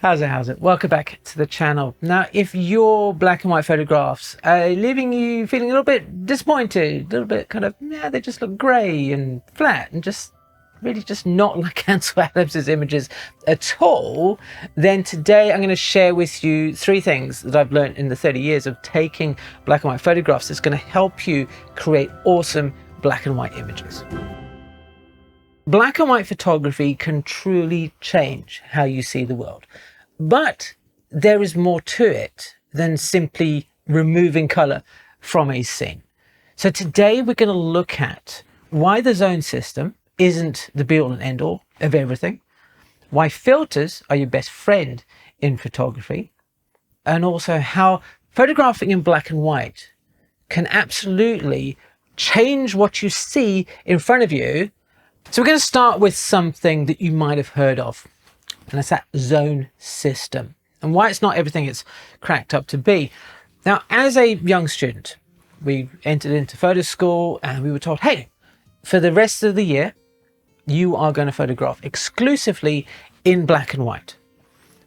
How's it? Welcome back to the channel. Now, if your black and white photographs are leaving you feeling a little bit disappointed, a little bit kind of, yeah, they just look grey and flat and just really just not like Ansel Adams's images at all, then today I'm going to share with you 3 things that I've learned in the 30 years of taking black and white photographs that's going to help you create awesome black and white images. Black and white photography can truly change how you see the world. But there is more to it than simply removing color from a scene. So today we're going to look at why the zone system isn't the be all and end all of everything, why filters are your best friend in photography, and also how photographing in black and white can absolutely change what you see in front of you. So we're going to start with something that you might have heard of, and that's that zone system and why it's not everything it's cracked up to be. Now, as a young student, we entered into photo school and we were told, hey, for the rest of the year, you are going to photograph exclusively in black and white.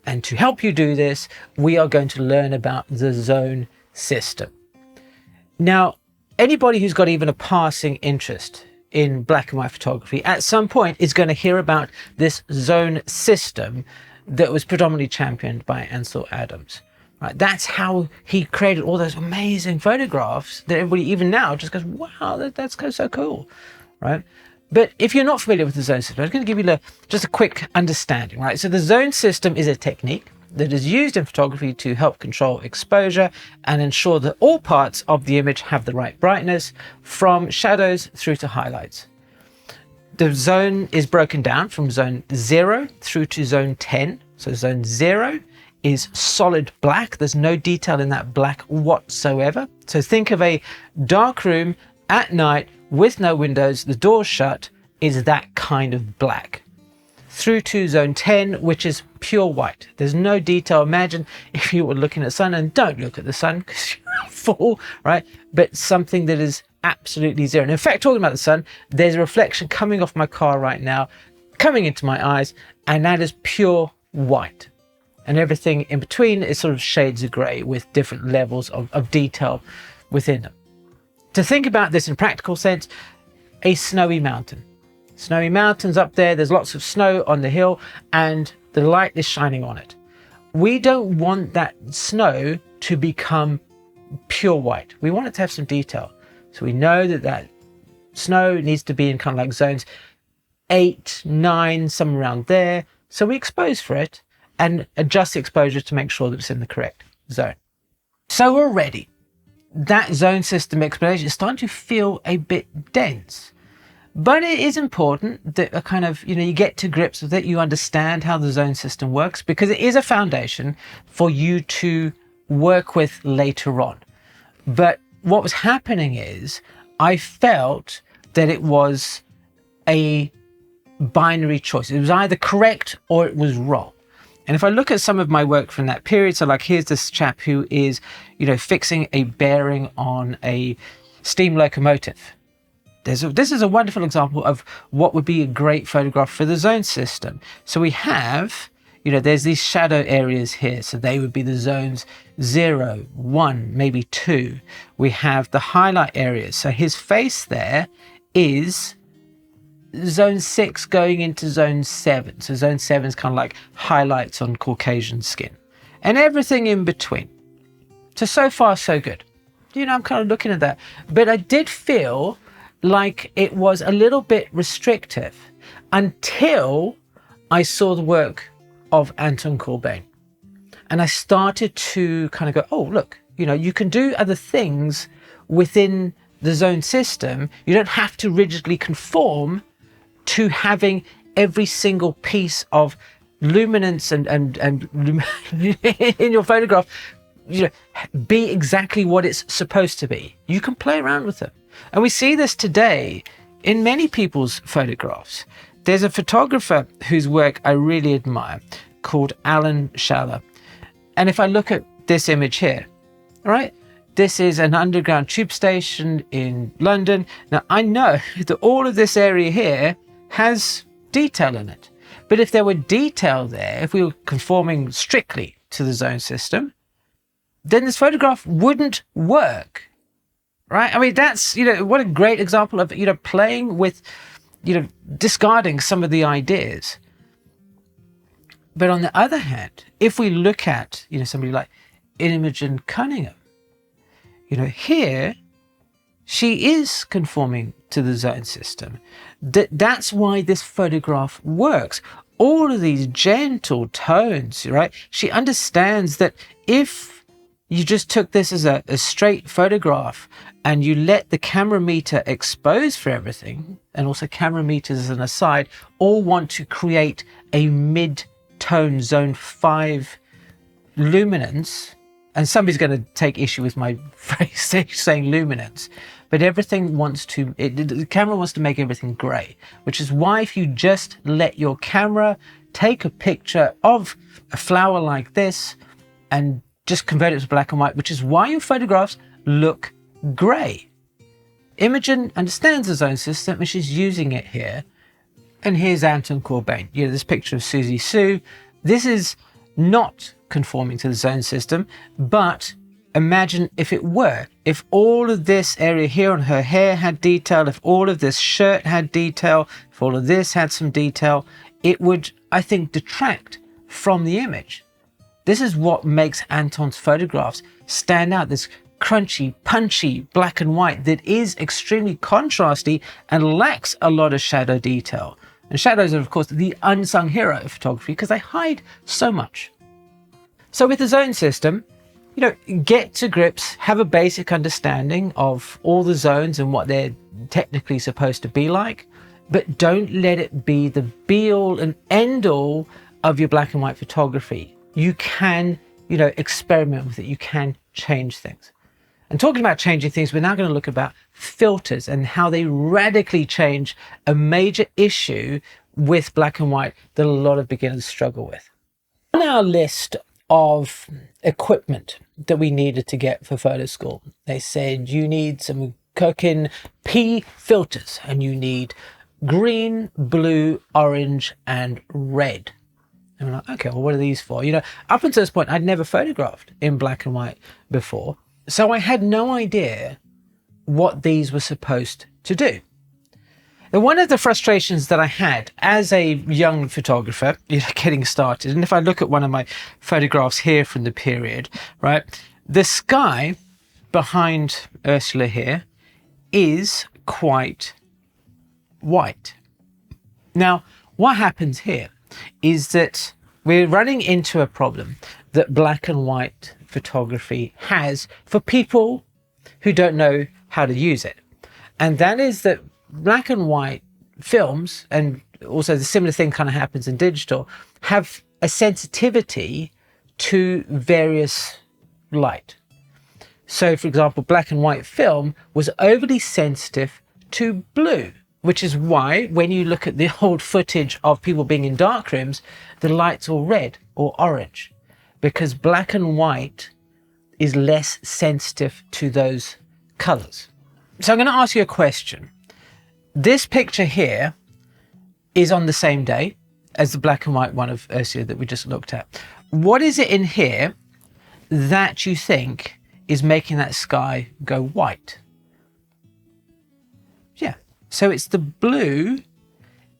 And to help you do this, we are going to learn about the zone system. Now, anybody who's got even a passing interest in black and white photography at some point is going to hear about this zone system that was predominantly championed by Ansel Adams. Right? That's how he created all those amazing photographs that everybody even now just goes, wow, that's so cool, right? But if you're not familiar with the zone system, I'm going to give you just a quick understanding, right? So the zone system is a technique that is used in photography to help control exposure and ensure that all parts of the image have the right brightness, from shadows through to highlights. The zone is broken down from zone 0 through to zone 10. So zone 0 is solid black. There's no detail in that black whatsoever. So think of a dark room at night with no windows, the doors shut, is that kind of black. Through to zone 10, which is pure white. There's no detail. Imagine if you were looking at the sun, and don't look at the sun because you're a fool, right? But something that is absolutely zero. And in fact, talking about the sun, there's a reflection coming off my car right now, coming into my eyes, and that is pure white. And everything in between is sort of shades of gray with different levels of detail within them. To think about this in practical sense, a snowy mountain. Snowy mountains up there, there's lots of snow on the hill and the light is shining on it. We don't want that snow to become pure white. We want it to have some detail. So we know that snow needs to be in kind of like zones 8, 9, somewhere around there. So we expose for it and adjust the exposure to make sure that it's in the correct zone. So already, that zone system explanation is starting to feel a bit dense. But it is important that you get to grips with it, you understand how the zone system works, because it is a foundation for you to work with later on. But what was happening is I felt that it was a binary choice. It was either correct or it was wrong. And if I look at some of my work from that period, so like here's this chap who is, fixing a bearing on a steam locomotive. This is a wonderful example of what would be a great photograph for the zone system. So we have, there's these shadow areas here. So they would be the zones 0, 1, maybe 2. We have the highlight areas. So his face there is zone 6 going into zone 7. So zone 7 is kind of like highlights on Caucasian skin and everything in between. So far, so good. I'm kind of looking at that. But I did feel like it was a little bit restrictive until I saw the work of Anton Corbijn. And I started to kind of go, oh, look, you can do other things within the zone system. You don't have to rigidly conform to having every single piece of luminance and in your photograph, be exactly what it's supposed to be. You can play around with them. And we see this today in many people's photographs. There's a photographer whose work I really admire called Alan Schaller. And if I look at this image here, all right, this is an underground tube station in London. Now, I know that all of this area here has detail in it, But if there were detail there, if we were conforming strictly to the zone system, then this photograph wouldn't work, right? I mean, that's, what a great example of, playing with, discarding some of the ideas. But on the other hand, if we look at, somebody like Imogen Cunningham, here, she is conforming to the zone system. That's why this photograph works. All of these gentle tones, right? She understands that if you just took this as a straight photograph and you let the camera meter expose for everything, and also camera meters as an aside, all want to create a mid-tone zone 5 luminance, and somebody's going to take issue with my phrase saying luminance, but everything wants to, the camera wants to make everything gray, which is why if you just let your camera take a picture of a flower like this and just convert it to black and white, which is why your photographs look gray. Imogen understands the zone system and she's using it here. And here's Anton Corbijn. This picture of Susie Sue. This is not conforming to the zone system, but imagine if it were. If all of this area here on her hair had detail, if all of this shirt had detail, if all of this had some detail, it would, I think, detract from the image. This is what makes Anton's photographs stand out, this crunchy, punchy black and white that is extremely contrasty and lacks a lot of shadow detail. And shadows are, of course, the unsung hero of photography because they hide so much. So with the zone system, get to grips, have a basic understanding of all the zones and what they're technically supposed to be like, but don't let it be the be-all and end-all of your black and white photography. You can, experiment with it. You can change things. And talking about changing things, we're now going to look about filters and how they radically change a major issue with black and white that a lot of beginners struggle with. On our list of equipment that we needed to get for photo school, they said you need some Kirkin P filters and you need green, blue, orange, and red. And we're like, okay, well, what are these for? Up until this point, I'd never photographed in black and white before. So I had no idea what these were supposed to do. And one of the frustrations that I had as a young photographer, getting started, and if I look at one of my photographs here from the period, right, the sky behind Ursula here is quite white. Now, what happens here is that we're running into a problem that black and white photography has for people who don't know how to use it. And that is that black and white films, and also the similar thing kind of happens in digital, have a sensitivity to various light. So, for example, black and white film was overly sensitive to blue, which is why when you look at the old footage of people being in dark rooms, the light's all red or orange, because black and white is less sensitive to those colors. So I'm going to ask you a question. This picture here is on the same day as the black and white one of Ursula that we just looked at. What is it in here that you think is making that sky go white? Yeah, so it's the blue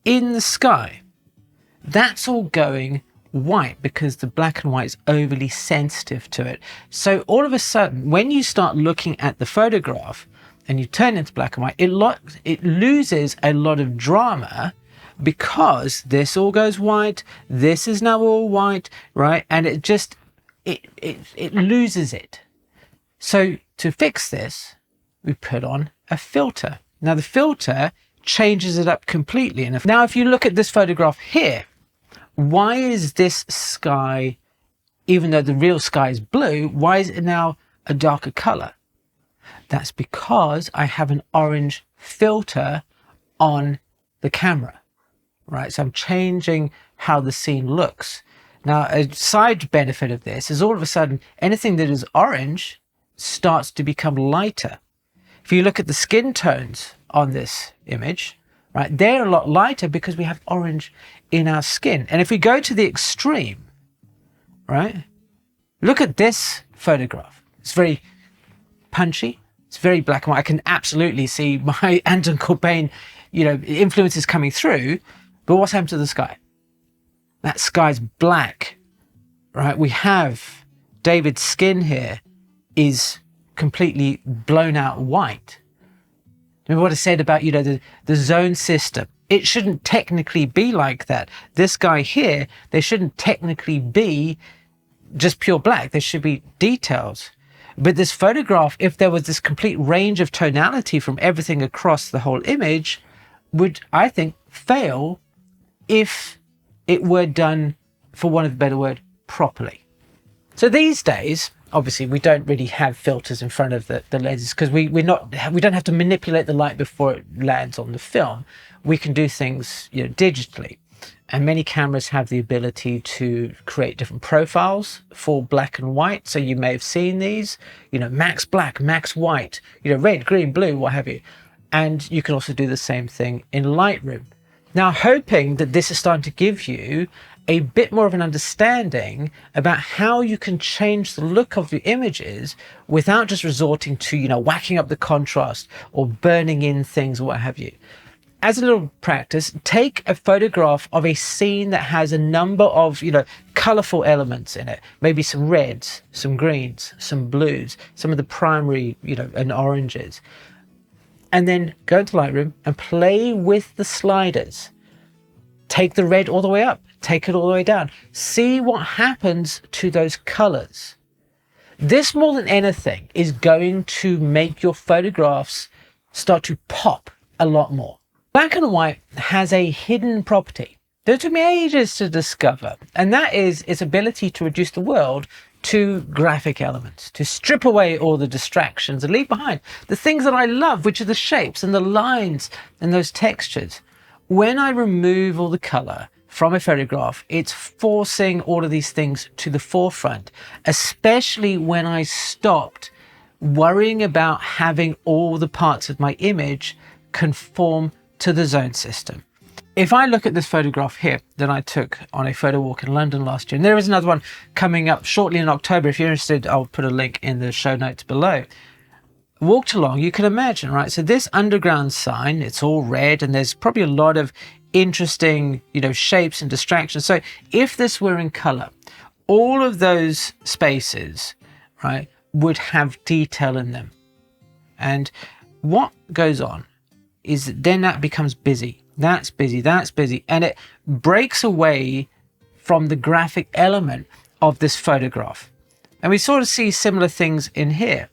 in the sky. That's all going white because the black and white is overly sensitive to it. So all of a sudden, when you start looking at the photograph and you turn it into black and white, it loses a lot of drama because this all goes white, this is now all white, right? And it just, it loses it. So to fix this, we put on a filter. Now the filter changes it up completely. And now if you look at this photograph here, why is this sky, even though the real sky is blue, why is it now a darker color? That's because I have an orange filter on the camera, right? So I'm changing how the scene looks. Now, a side benefit of this is all of a sudden, anything that is orange starts to become lighter. If you look at the skin tones on this image, right? They're a lot lighter because we have orange in our skin. And if we go to the extreme, right, look at this photograph. It's very punchy. It's very black and white. I can absolutely see my Anton Corbijn, influences coming through. But what's happened to the sky? That sky's black, right? We have David's skin here is completely blown out white. Remember what I said about, the zone system? It shouldn't technically be like that. This guy here, there shouldn't technically be just pure black. There should be details. But this photograph, if there was this complete range of tonality from everything across the whole image, would, I think, fail if it were done, for want of a better word, properly. So these days, obviously, we don't really have filters in front of the lenses because we don't have to manipulate the light before it lands on the film. We can do things digitally. And many cameras have the ability to create different profiles for black and white. So you may have seen these, max black, max white, red, green, blue, what have you. And you can also do the same thing in Lightroom. Now, hoping that this is starting to give you a bit more of an understanding about how you can change the look of the images without just resorting to, whacking up the contrast or burning in things or what have you. As a little practice, take a photograph of a scene that has a number of, colorful elements in it. Maybe some reds, some greens, some blues, some of the primary, and oranges. And then go into Lightroom and play with the sliders. Take the red all the way up, take it all the way down. See what happens to those colors. This, more than anything, is going to make your photographs start to pop a lot more. Black and white has a hidden property that took me ages to discover, and that is its ability to reduce the world to graphic elements, to strip away all the distractions and leave behind the things that I love, which are the shapes and the lines and those textures. When I remove all the color from a photograph, it's forcing all of these things to the forefront, especially when I stopped worrying about having all the parts of my image conform to the zone system. If I look at this photograph here that I took on a photo walk in London last year, and there is another one coming up shortly in October. If you're interested, I'll put a link in the show notes below. Walked along, you can imagine, right? So this underground sign, it's all red, and there's probably a lot of interesting, shapes and distractions. So if this were in color, all of those spaces, right, would have detail in them. And what goes on is then that becomes busy. That's busy, that's busy. And it breaks away from the graphic element of this photograph. And we sort of see similar things in here,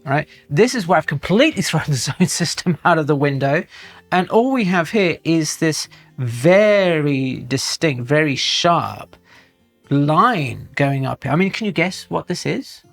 right? This is where I've completely thrown the zone system out of the window. And all we have here is this very distinct, very sharp line going up here. I mean, can you guess what this is?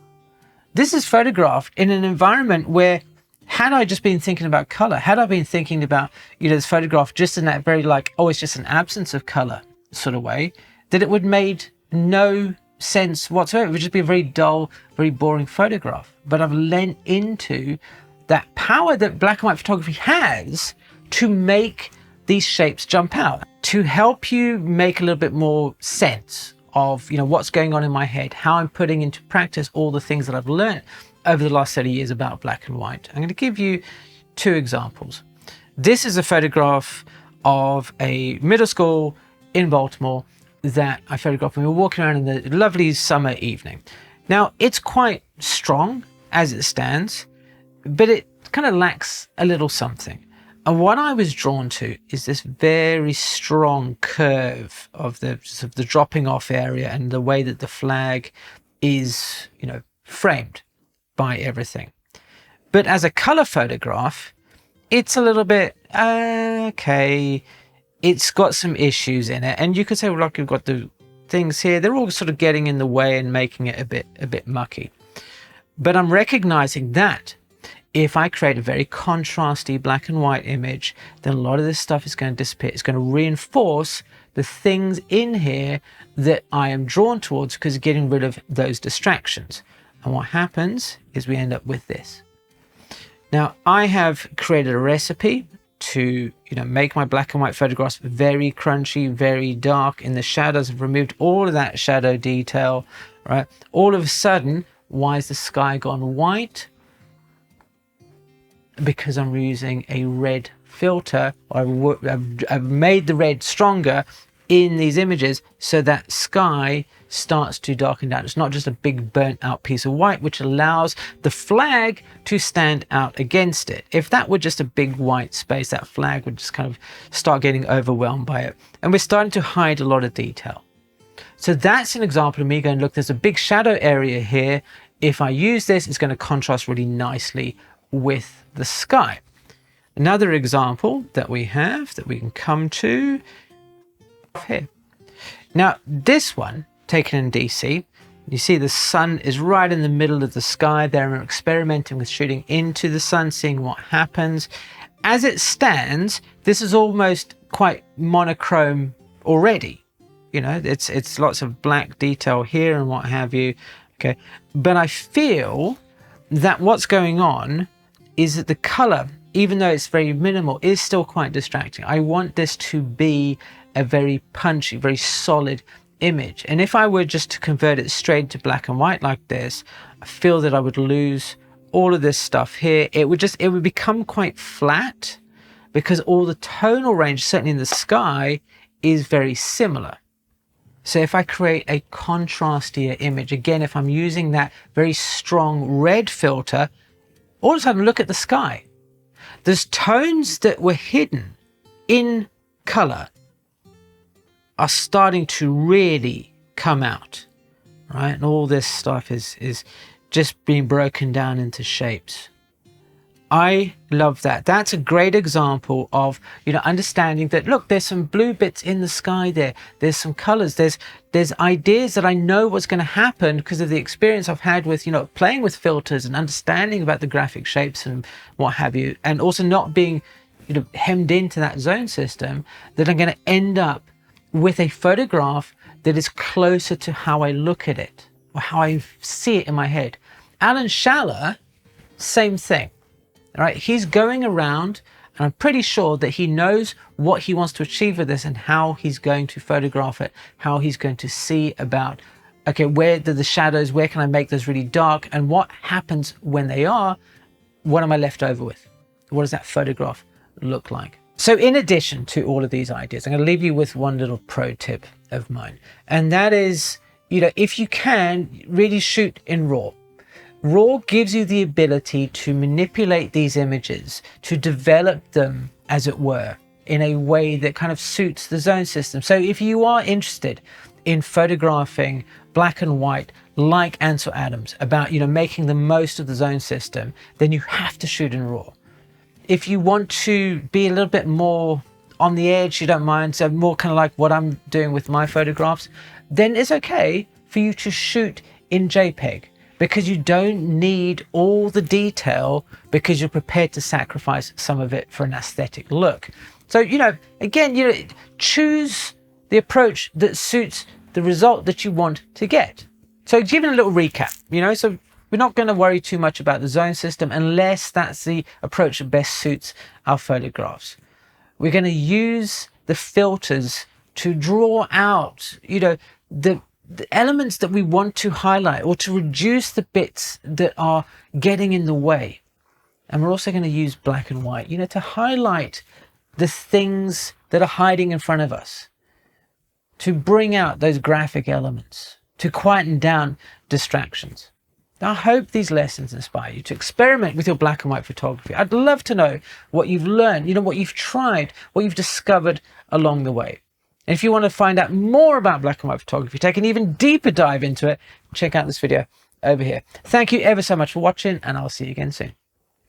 This is photographed in an environment where, had I just been thinking about color, had I been thinking about, this photograph just in that very it's just an absence of color sort of way, that it would made no sense whatsoever. It would just be a very dull, very boring photograph. But I've lent into that power that black and white photography has to make these shapes jump out, to help you make a little bit more sense of, what's going on in my head, how I'm putting into practice all the things that I've learned over the last 30 years about black and white. I'm going to give you two examples. This is a photograph of a middle school in Baltimore that I photographed when we were walking around in the lovely summer evening. Now, it's quite strong as it stands, but it kind of lacks a little something. And what I was drawn to is this very strong curve of the dropping off area and the way that the flag is, framed by everything. But as a color photograph, it's a little bit, okay, it's got some issues in it. And you could say, well, look, you've got the things here, they're all sort of getting in the way and making it a bit mucky. But I'm recognizing that if I create a very contrasty black and white image, then a lot of this stuff is going to disappear. It's going to reinforce the things in here that I am drawn towards because getting rid of those distractions. And what happens is we end up with this. Now, I have created a recipe to, make my black and white photographs very crunchy, very dark in the shadows. I've removed all of that shadow detail, right? All of a sudden, why is the sky gone white? Because I'm using a red filter. I've made the red stronger in these images so that sky starts to darken down. It's not just a big burnt out piece of white, which allows the flag to stand out against it. If that were just a big white space, that flag would just kind of start getting overwhelmed by it. And we're starting to hide a lot of detail. So that's an example of me going, look, there's a big shadow area here. If I use this, it's going to contrast really nicely with the sky. Another example that we have that we can come to here. Now, this one taken in DC, you see the sun is right in the middle of the sky there. We're experimenting with shooting into the sun, seeing what happens. As it stands, this is almost quite monochrome already. It's lots of black detail here and what have you. Okay, but I feel that what's going on is that the color, even though it's very minimal, is still quite distracting. I want this to be a very punchy, very solid image. And if I were just to convert it straight to black and white like this, I feel that I would lose all of this stuff here. It would become quite flat because all the tonal range, certainly in the sky, is very similar. So if I create a contrastier image, again, if I'm using that very strong red filter, all of a sudden look at the sky. There's tones that were hidden in color are starting to really come out, right? And all this stuff is just being broken down into shapes. I love that. That's a great example of, understanding that, look, there's some blue bits in the sky there. There's some colors. There's ideas that I know what's going to happen because of the experience I've had with, playing with filters and understanding about the graphic shapes and what have you. And also not being, hemmed into that zone system, that I'm going to end up with a photograph that is closer to how I look at it or how I see it in my head. Alan Schaller, same thing. All right, he's going around and I'm pretty sure that he knows what he wants to achieve with this and how he's going to photograph it, how he's going to see about, okay, where are the shadows, where can I make those really dark, and what happens when they are, what am I left over with? What does that photograph look like? So in addition to all of these ideas, I'm going to leave you with one little pro tip of mine. And that is, if you can, really shoot in RAW. RAW gives you the ability to manipulate these images, to develop them, as it were, in a way that kind of suits the zone system. So if you are interested in photographing black and white like Ansel Adams, about making the most of the zone system, then you have to shoot in RAW. If you want to be a little bit more on the edge, you don't mind, so more kind of like what I'm doing with my photographs, then it's okay for you to shoot in JPEG, because you don't need all the detail because you're prepared to sacrifice some of it for an aesthetic look. So, again, choose the approach that suits the result that you want to get. So giving a little recap, so we're not going to worry too much about the zone system unless that's the approach that best suits our photographs. We're going to use the filters to draw out, the elements that we want to highlight, or to reduce the bits that are getting in the way. And we're also going to use black and white, to highlight the things that are hiding in front of us, to bring out those graphic elements, to quieten down distractions. Now, I hope these lessons inspire you to experiment with your black and white photography. I'd love to know what you've learned, what you've tried, what you've discovered along the way. And if you want to find out more about black and white photography, take an even deeper dive into it, check out this video over here. Thank you ever so much for watching, and I'll see you again soon.